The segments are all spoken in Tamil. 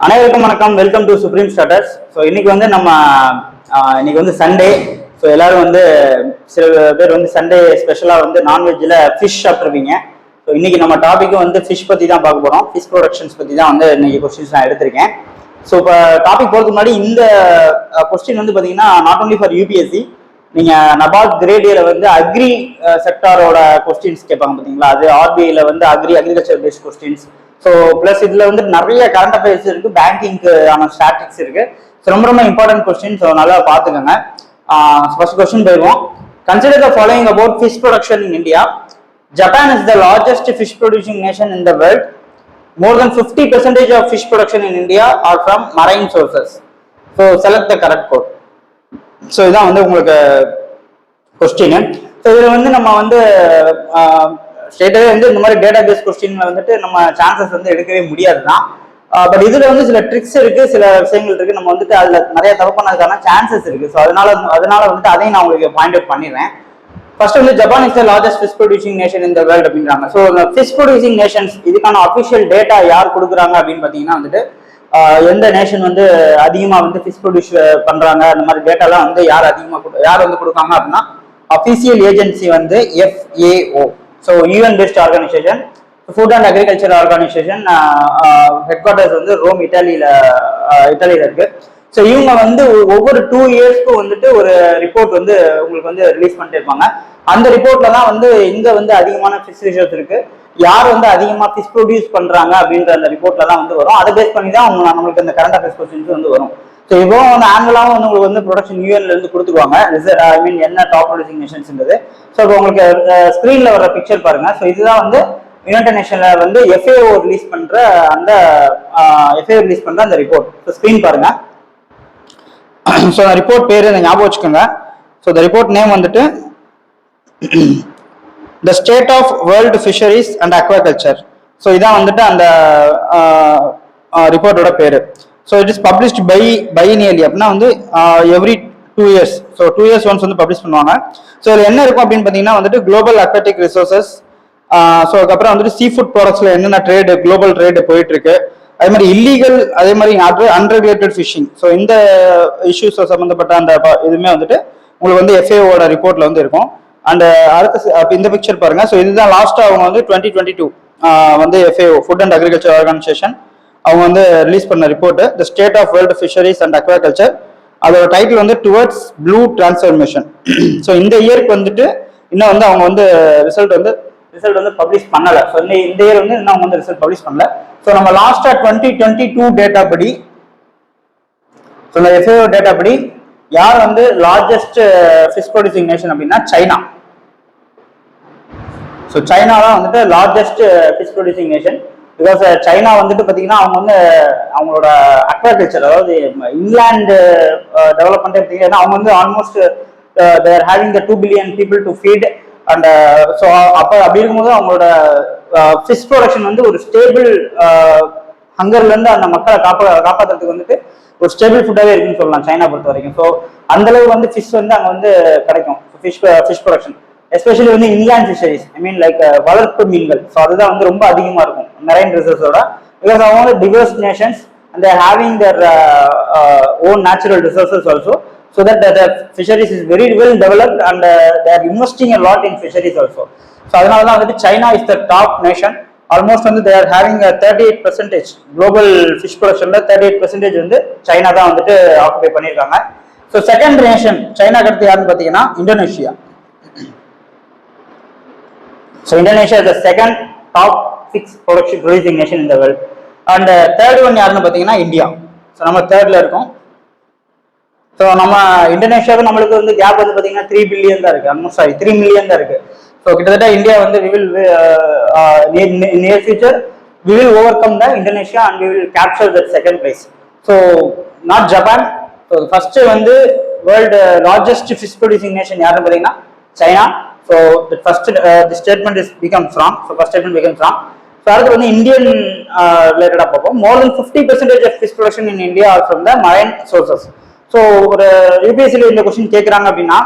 அனைவருக்கும் வணக்கம். Welcome to supreme starters. So இன்னைக்கு வந்து நம்ம இன்னைக்கு வந்து சண்டே. ஸோ எல்லாரும் வந்து சில பேர் வந்து சண்டே ஸ்பெஷலாக வந்து நான்வெஜ்ஜில் ஃபிஷ் சாப்பிட்ருப்பீங்க. ஸோ இன்னைக்கு நம்ம டாபிக்கும் வந்து ஃபிஷ் பற்றி தான் பார்க்க போகிறோம். ஃபிஷ் ப்ரொடக்ஷன்ஸ் பற்றி தான் வந்து இன்னைக்கு கொஸ்டின்ஸ் நான் எடுத்திருக்கேன். ஸோ இப்போ டாபிக் போகிறதுக்கு முன்னாடி இந்த கொஸ்டின் வந்து பார்த்தீங்கன்னா நாட் ஓன்லி ஃபார் யூபிஎஸ்சி, நீங்கள் நபார்ட் கிரேட் ஏல வந்து அக்ரி செக்டாரோட கொஸ்டின்ஸ் கேட்பாங்க பார்த்தீங்களா, அது ஆர்பிஐல வந்து agriculture paste questions. So plus இதுல வந்து நிறைய கரண்ட் அஃபேர்ஸ் இருக்கு, பேங்கிங்க்கு ஆன ஸ்டாட்டிக்ஸ் இருக்கு. ஸோ ரொம்ப ரொம்ப இம்பார்ட்டன்ட் கொஸ்டின். ஸோ நல்லா பார்த்துக்கோங்க. ஃபர்ஸ்ட் கொஸ்டின் போயிடுவோம். Consider the following about fish production in India. Japan is the largest fish producing nation in the world. More than 50% of fish production in India are from marine sources. So select the correct code. So இதான் வந்து உங்களுக்கு கொஸ்டின். ஸோ இதில் வந்து நம்ம வந்து ஸ்டேட்டாகவே வந்து இந்த மாதிரி டேட்டா பேஸ் கொஸ்டின்ல வந்துட்டு நம்ம சான்சஸ் வந்து எடுக்கவே முடியாது தான். பட் இதுல வந்து சில ட்ரிக்ஸ் இருக்கு, சில விஷயங்கள் இருக்கு. நம்ம வந்துட்டு அதுல நிறைய தப்பு பண்ணதுக்கான சான்சஸ் இருக்கு. ஸோ அதனால வந்துட்டு அதையும் நான் உங்களுக்கு பாயிண்ட் அவுட் பண்ணிடுறேன். ஃபர்ஸ்ட் வந்து Japan is the largest fish producing nation in the world அப்படின்றாங்க. ஸோ இந்த ஃபிஷ் ப்ரொடியூசிங் நேஷன்ஸ் இதுக்கான அஃபிஷியல் டேட்டா யார் கொடுக்குறாங்க அப்படின்னு பார்த்தீங்கன்னா வந்துட்டு எந்த நேஷன் வந்து அதிகமாக வந்து ஃபிஷ் ப்ரொடியூஸ் பண்றாங்க, அந்த மாதிரி டேட்டாலாம் வந்து யார் வந்து கொடுக்காங்க அப்படின்னா அஃபிஷியல் ஏஜென்சி வந்து FAO. So UN based organization, food and agriculture organization, headquarters வந்து ரோம் இட்டாலியில இருக்கு. ஸோ இவங்க வந்து ஒவ்வொரு 2 இயர்ஸ்க்கும் வந்துட்டு ஒரு ரிப்போர்ட் வந்து உங்களுக்கு வந்து ரிலீஸ் பண்ணிட்டு இருப்பாங்க. அந்த ரிப்போர்ட்ல தான் வந்து இங்க வந்து அதிகமான ஃபிஷ் ரிசர்ச் இருக்கு, யார் வந்து அதிகமாக ஃபிஷ் ப்ரொடியூஸ் பண்றாங்க அப்படின்ற அந்த ரிப்போர்ட்ல தான் வந்து வரும். அதை பேஸ் பண்ணி தான் நம்மளுக்கு அந்த கரண்ட் அஃபேர்ஸ் கொஸ்டின்ஸ் வந்து வரும். ஸோ இப்போ வந்து ஆங்கிளாவும் வந்து உங்களுக்கு வந்து ப்ரொடக்ஷன் யூஎன்ல இருந்து கொடுத்துருவாங்க, ஐ மீன் என்ன டாப் ப்ரொடியூசிங் நேஷன்ஸ்ன்றது. ஸோ இப்போ உங்களுக்கு ஸ்கிரீன்ல வர பிக்சர் பாருங்க. ஸோ இதுதான் வந்து யுனைடெட் நேஷன்ல வந்து FAO ரிலீஸ் பண்ற அந்த ரிப்போர்ட். ஸோ ஸ்கிரீன் பாருங்க. ஸோ ரிப்போர்ட் பேரு ஞாபகம் வச்சுக்கோங்க. ஸோ த ரிப்போர்ட் நேம் வந்துட்டு the state of world fisheries and aquaculture. So இதான் வந்துட்டு அந்த ரிப்போர்ட்டோட பேரு. So it is published biennially அப்படின்னா வந்து every 2 years. So 2 years once வந்து பப்ளிஷ் பண்ணுவாங்க. ஸோ இதில் என்ன இருக்கும் அப்படின்னு பார்த்தீங்கன்னா வந்துட்டு குளோபல் அக்வாட்டிக் ரிசோர்சஸ், ஸோ அதுக்கப்புறம் வந்துட்டு சீ ஃபுட் ப்ராடக்ட்ஸ்ல என்னென்ன ட்ரேடு, குளோபல் ட்ரேடு போயிட்டு இருக்கு, அதே மாதிரி இல்லீகல், அதே மாதிரி அன்ரெகுலேட்டட் ஃபிஷிங். ஸோ இந்த இஷ்யூஸ் சம்மந்தப்பட்ட அந்த இதுவுமே வந்துட்டு உங்களுக்கு வந்து FAOட ரிப்போர்ட்ல வந்து இருக்கும். அண்ட் அடுத்த இந்த பிக்சர் பாருங்க. ஸோ இதுதான் லாஸ்ட்டாக அவங்க வந்து 2022 வந்து FAO food and agriculture organization அவங்க வந்து ரிலீஸ் பண்ண report the state of world fisheries and aquaculture. அதோட டைட்டில் வந்து டுவர்ட்ஸ் ப்ளூ டிரான்ஸ்ஃபர்மேஷன். ஸோ இந்த இயருக்கு வந்துட்டு இன்னும் வந்து அவங்க வந்து ரிசல்ட் வந்து பப்ளிஷ் பண்ணல. ஸோ இந்த இயர் வந்து இன்னும் அவங்க வந்து ரிசல்ட் பப்ளிஷ் பண்ணல. ஸோ நம்ம லாஸ்டா 2022 டேட்டா படி, ஸோ இந்த FAO டேட்டா படி யார் வந்து லார்ஜஸ்ட் ஃபிஷ் ப்ரொடியூசிங் நேஷன் அப்படின்னா சைனா. ஸோ சைனா தான் வந்துட்டு largest fish producing nation. Because China வந்துட்டு பார்த்தீங்கன்னா அவங்க வந்து அவங்களோட அக்வாகல்ச்சர், அதாவது இன்லேண்ட் டெவலப்மெண்ட் பார்த்தீங்கன்னா அவங்க வந்து almost they're having the 2 billion people to feed. And so அப்படி இருக்கும்போது அவங்களோட ஃபிஷ் ப்ரொடக்ஷன் வந்து ஒரு ஸ்டேபிள் ஹங்கர்ல இருந்து அந்த மக்களை காப்பாற்றுறதுக்கு வந்துட்டு ஒரு ஸ்டேபிள் ஃபுட்டாகவே இருக்குன்னு சொல்லலாம் சைனா பொறுத்த வரைக்கும். ஸோ அந்த அளவு வந்து ஃபிஷ் வந்து அங்கே வந்து கிடைக்கும். ஃபிஷ் ப்ரொடக்ஷன் எஸ்பெஷலி வந்து இன்லேண்ட் ஃபிஷரிஸ், ஐ மீன் லைக் வளர்ப்பு மீன்கள். ஸோ அதுதான் வந்து ரொம்ப அதிகமாக இருக்கும் மெரைன் ரிசோர்ஸோட. பிகாஸ் அவங்க வந்து diverse nations and they're having their own natural resources also. So that the fisheries is very well developed and they are investing a lot in fisheries also. So அதனால தான் வந்துட்டு China is the top nation. Almost வந்து they are having a 38% global fish productionல 38% வந்து China தான் வந்துட்டு ஆக்குபை பண்ணியிருக்காங்க. ஸோ செகண்ட் நேஷன் சைனாக்கு அடுத்து யாருன்னு பார்த்தீங்கன்னா Indonesia. So Indonesia is the second top 6 producing nation in the world. And third one யாருன்னு பார்த்தீங்கன்னா இந்தியா. ஸோ நம்ம தேர்ட்ல இருக்கோம். ஸோ நம்ம இந்தோனேஷியாவுக்கு நம்மளுக்கு வந்து கேப் வந்து பார்த்தீங்கன்னா 3 பில்லியன் தான் இருக்கு, ஆல்மோஸ்ட் 3 மில்லியன் தான் இருக்கு. ஸோ கிட்டத்தட்ட இந்தியா வந்து near future we will overcome the Indonesia and we will capture that second place. So not Japan. So first வந்து world largest fish producing nation யாருன்னு பார்த்தீங்கன்னா China. So the first the statement is becomes wrong. So first statement becomes wrong. So அடுத்து வந்து இந்தியன் ரிலேட்டடாக பார்ப்போம். More than 50% of fish production in India are from the marine sources. So ஒரு யூபிஎஸ்சியில் இந்த கொஸ்டின் கேட்குறாங்க அப்படின்னா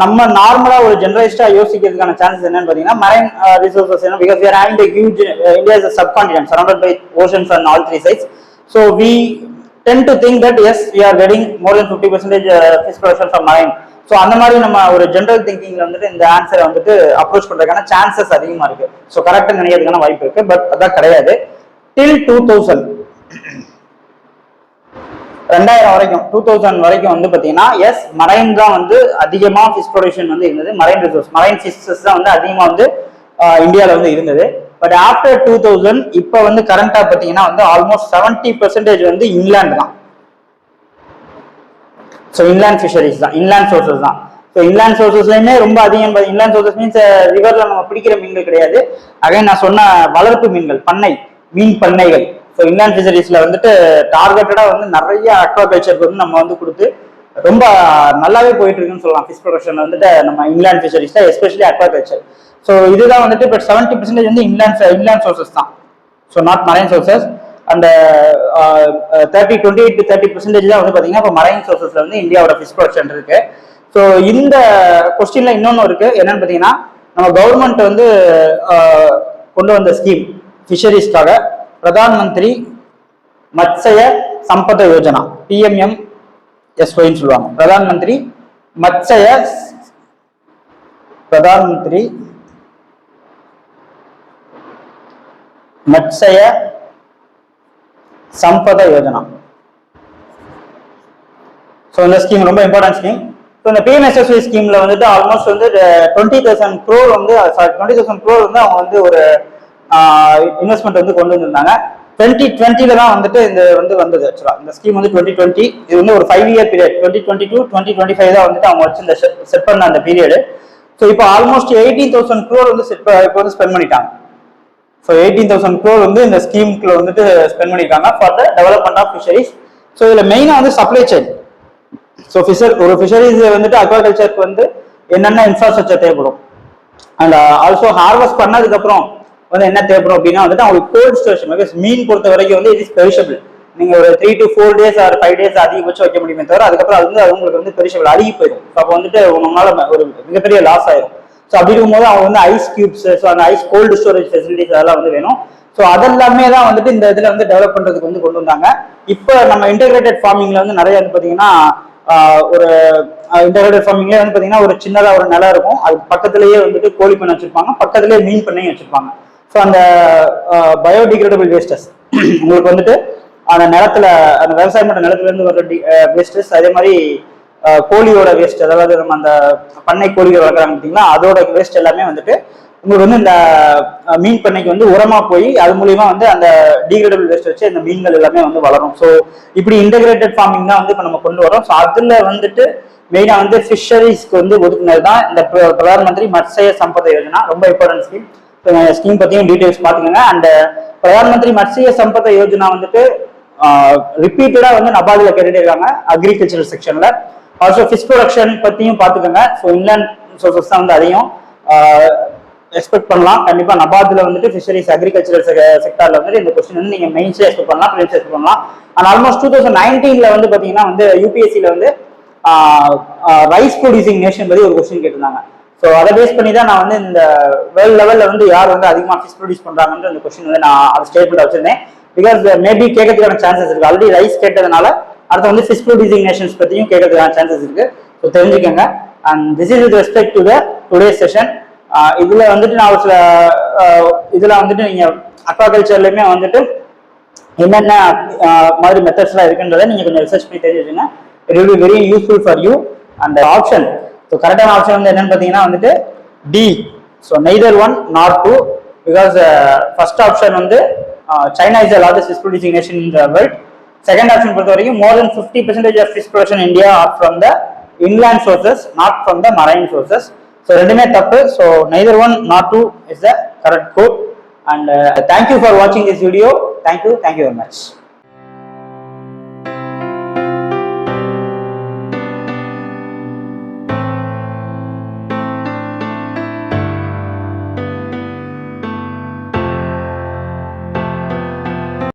நம்ம நார்மலாக ஒரு ஜெனரலிஸ்டாக யோசிக்கிறதுக்கான சான்சஸ் என்னன்னு பார்த்தீங்கன்னா marine resources. Because we are having a huge India is a subcontinent surrounded by oceans on all 3 sides. So we tend to think that yes, we are getting more than 50% fish production from marine. So அந்த மாதிரி நம்ம ஒரு ஜென்ரல் திங்கிங்ல வந்துட்டு இந்த ஆன்சரை வந்துட்டு அப்ரோச் பண்றதுக்கான சான்சஸ் அதிகமா இருக்கு. ஸோ கரெக்டா நினைக்கிறதுக்கான வாய்ப்பு இருக்கு. பட் அதான் கிடையாது. டில் 2000 வரைக்கும் 2000 வரைக்கும் வந்து பாத்தீங்கன்னா எஸ் மரைன் தான் வந்து அதிகமா ஃபிஷ் ப்ரொடக்ஷன் வந்து இருந்தது. மரைன் ரிசோர்ஸ் மரைன் ஃபிஷஸ் தான் வந்து அதிகமா வந்து இந்தியாவில் வந்து இருந்தது. பட் ஆஃப்டர் 2000 இப்போ வந்து கரண்டா பாத்தீங்கன்னா வந்து ஆல்மோஸ்ட் 70% வந்து இங்கிலாந்து தான். ஸோ இன்லேண்ட் ஃபிஷரிஸ் தான், இன்லேண்ட் சோர்சஸ் தான். ஸோ இன்லேண்ட் சோர்சஸ்லயுமே ரொம்ப அதிகம். இன்லேண்ட் சோர்சஸ் மீன்ஸ் ரிவர்ல நம்ம பிடிக்கிற மீன்கள் கிடையாது. அகைன் நான் சொன்ன வளர்ப்பு மீன்கள், பண்ணை மீன் பண்ணைகள். ஸோ இன்லேண்ட் ஃபிஷரிஸ்ல வந்துட்டு டார்கெட்டடா வந்து நிறைய அக்வாகல்ச்சருக்கு வந்து நம்ம வந்து கொடுத்து ரொம்ப நல்லாவே போயிட்டு இருக்குன்னு சொல்லலாம். ஃபிஷ் ப்ரொடக்ஷன் வந்துட்டு நம்ம இன்லேண்ட் ஃபிஷரிஸ்ல எஸ்பெஷலி அக்வாகல்ச்சர். ஸோ இதுதான் வந்துட்டு இப்போ 70% வந்து இன்லேண்ட் சோர்சஸ் தான். So not marine sources. அந்த 28 to 30% தான் வந்து பாத்தீங்கன்னா இப்போ மரைன் சோர்சஸ்ல வந்து இந்தியாவோட ஃபிஷ் ப்ரொடக்ஷன் இருக்கு. ஸோ இந்த கொஸ்டின்ல இன்னொன்னு இருக்கு. என்னன்னு பாத்தீங்கன்னா நம்ம கவர்மெண்ட் வந்து கொண்டு வந்த ஸ்கீம் ஃபிஷரிஸ்க்காக பிரதான் மந்திரி மத்ஸ்ய சம்பத யோஜனா, PMMSYன்னு சொல்லுவாங்க. பிரதான் மந்திரி மத்ஸ்ய சம்பத யோஜனா. ஸோ இந்த ஸ்கீம் ரொம்ப இம்பார்ட்டன்ட் ஸ்கீம். ஸோ இந்த PMSSY ஸ்கீம்ல வந்துட்டு ஆல்மோஸ்ட் வந்து 20,000 crore வந்து 20,000 crore வந்து அவங்க வந்து ஒரு இன்வெஸ்ட்மெண்ட் வந்து கொண்டு வந்திருந்தாங்க. 2020 தான் வந்துட்டு இந்த வந்து வந்தது. ஆக்சுவலா இந்த ஸ்கீம் வந்து 2020. இது வந்து ஒரு 5-year பீரியட். 2020 to 2025 தான் வந்துட்டு அவங்க வச்சு இந்த செட் பண்ண அந்த பீரியடு. ஸோ இப்போ ஆல்மோஸ்ட் 18,000 crore வந்து இப்போ வந்து ஸ்பெண்ட் பண்ணிட்டாங்க. ஸோ 18,000 crore வந்து இந்த ஸ்கீமுக்குள்ள வந்துட்டு ஸ்பெண்ட் பண்ணிருக்காங்க for the development of fisheries. So இதுல மெயினா வந்து சப்ளை செயின். ஸோ ஒரு ஃபிஷரிஸ் வந்துட்டு அக்வாகல்ச்சருக்கு வந்து என்னென்ன இன்ஃப்ராஸ்ட்ரக்சர் தேவைப்படும், அண்ட் ஆல்சோ ஹார்வெஸ்ட் பண்ணதுக்கு அப்புறம் வந்து என்ன தேவைப்படும் அப்படின்னா வந்துட்டு அவங்களுக்கு கோல்ட் ஸ்டோரேஜ். மீன் பொறுத்த வரைக்கும் வந்து இட் இஸ் பெரிஷபிள். நீங்க ஒரு 3 to 4 days ஆர் 5 days அதிகபட்சம் வைக்க முடியுமே தவிர அதுக்கப்புறம் அது வந்து அவங்களுக்கு வந்து பெரிஷபிள் அழுகி போயிடும். அப்போ வந்துட்டு உங்களால ஒரு மிகப்பெரிய லாஸ் ஆயிரும். ஸோ அப்படி இருக்கும்போது அவங்க வந்து ஐஸ் கியூப்ஸ், ஸோ அந்த ஐஸ் கோல்டு ஸ்டோரேஜ் ஃபெசிலிட்டிஸ் அதெல்லாம் வந்து வேணும். ஸோ அதெல்லாமே தான் வந்துட்டு இந்த இதில் வந்து டெவலப் பண்ணுறதுக்கு வந்து கொண்டு வந்தாங்க. இப்போ நம்ம இன்டெகிரேட்டட் ஃபார்மிங்ல வந்து நிறைய வந்து பார்த்தீங்கன்னா ஒரு இன்டெகிரேட்டட் ஃபார்மிங்லேயே வந்து பார்த்தீங்கன்னா ஒரு சின்னதாக ஒரு நிலம் இருக்கும். அது பக்கத்துலேயே வந்துட்டு கோழி பண்ணை வச்சிருப்பாங்க, பக்கத்துலேயே மீன் பண்ணையும் வச்சிருப்பாங்க. ஸோ அந்த பயோடிகிரேடபிள் வேஸ்டஸ் உங்களுக்கு வந்துட்டு அந்த நிலத்துல, அந்த விவசாயம் பண்ண நிலத்துல இருந்து வர வேஸ்டஸ், அதே மாதிரி கோழியோட வேஸ்ட், அதாவது நம்ம அந்த பண்ணை கோழிகள் வளர்க்குறாங்க பார்த்தீங்களா, அதோட வேஸ்ட் எல்லாமே வந்துட்டு உங்களுக்கு வந்து இந்த மீன் பண்ணைக்கு வந்து உரமா போய் அது மூலியமா வந்து அந்த டிகிரேடபிள் வேஸ்ட் வச்சு அந்த மீன்கள் எல்லாமே வந்து வளரும். ஸோ இப்படி இன்டெகிரேட்டட் ஃபார்மிங் தான் வந்து இப்போ நம்ம கொண்டு வரோம். ஸோ அதுல வந்துட்டு மெயினா வந்து ஃபிஷரிஸ்க்கு வந்து ஒதுக்குனது தான் இந்த பிரதான் மந்திரி மத்ஸ்ய சம்பத யோஜனா. ரொம்ப இம்பார்ட்டன்ட் ஸ்கீம். ஸ்கீம் பத்தியும் டீடைல்ஸ் பாத்துக்கோங்க. அண்ட் பிரதான் மந்திரி மத்ஸ்ய சம்பத யோஜனா வந்துட்டு ரிப்பீட்டடா வந்து நபார்ட்ல கேட்டுட்டே இருக்காங்க அக்ரிகல்ச்சரல் செக்ஷன்ல. ஆல்சோ ஃபிஷ் ப்ரொடக்ஷன் பத்தியும் பாத்துக்கோங்க. ஸோ இன்லேண்ட் சோர்சஸ் தான் வந்து அதையும் எக்ஸ்பெக்ட் பண்ணலாம். கண்டிப்பா நபார்ட்ல வந்துட்டு ஃபிஷரிஸ் அக்ரிகல்ச்சரல் செக்டர்ல வந்து இந்த கொஸ்டின் வந்து நீங்க மெயின்ஸ் எக்ஸ்பெக்ட் பண்ணலாம், ப்ரிலிம்ஸ் எக்ஸ்பெக்ட் பண்ணலாம். அண்ட் ஆல்மோஸ்ட் 2019ல வந்து பாத்தீங்கன்னா வந்து UPSCல வந்து ரைஸ் ப்ரொடியூசிங் நேஷன் பத்தி ஒரு கொஸ்டின் கேட்டிருந்தாங்க. ஸோ அதை பேஸ் பண்ணி தான் நான் வந்து இந்த வேர்ல்ட் லெவல்ல வந்து யார் வந்து அதிகமாக ஃபிஷ் ப்ரொடியூஸ் பண்றாங்கன்ற இந்த கொஸ்டின் வந்து நான் அந்த ஸ்டேட்மெண்ட் வச்சிருந்தேன். பிகாஸ் மேபி கேட்கறதுக்கான சான்சஸ் இருக்கு. ஆல்ரெடி ரைஸ் கேட்டதுனால அடுத்து வந்து ஃபிஷ் ப்ரொடியூசிங் நேஷன்ஸ் பத்தியும் கேட்கறதுக்கான சான்சஸ் இருக்கு. ஸோ தெரிஞ்சுக்கோங்க. And this is with respect to the today session. இதுல வந்துட்டு நான் ஒரு சில இதுல வந்துட்டு நீங்க அக்வாகல்ச்சர்லயுமே வந்துட்டு என்னென்ன மாதிரி மெத்தட்ஸ்லாம் இருக்குன்றதை நீங்க கொஞ்சம் ரிசர்ச் பண்ணி தெரிஞ்சு வச்சுங்க. It will be very useful for you. And option, so கரெக்டான ஆப்ஷன் வந்து என்னன்னு பார்த்தீங்கன்னா வந்துட்டு D. So neither one not two. Because first option வந்து China is the largest fish producing nation in the world. Second option பொறுத்த வரைக்கும் more than 50% of fish production in India are from the inland sources, not from the marine sources. So ரெண்டுமே தப்பு. So neither one not two is the correct code. And thank you for watching this video. Thank you very much.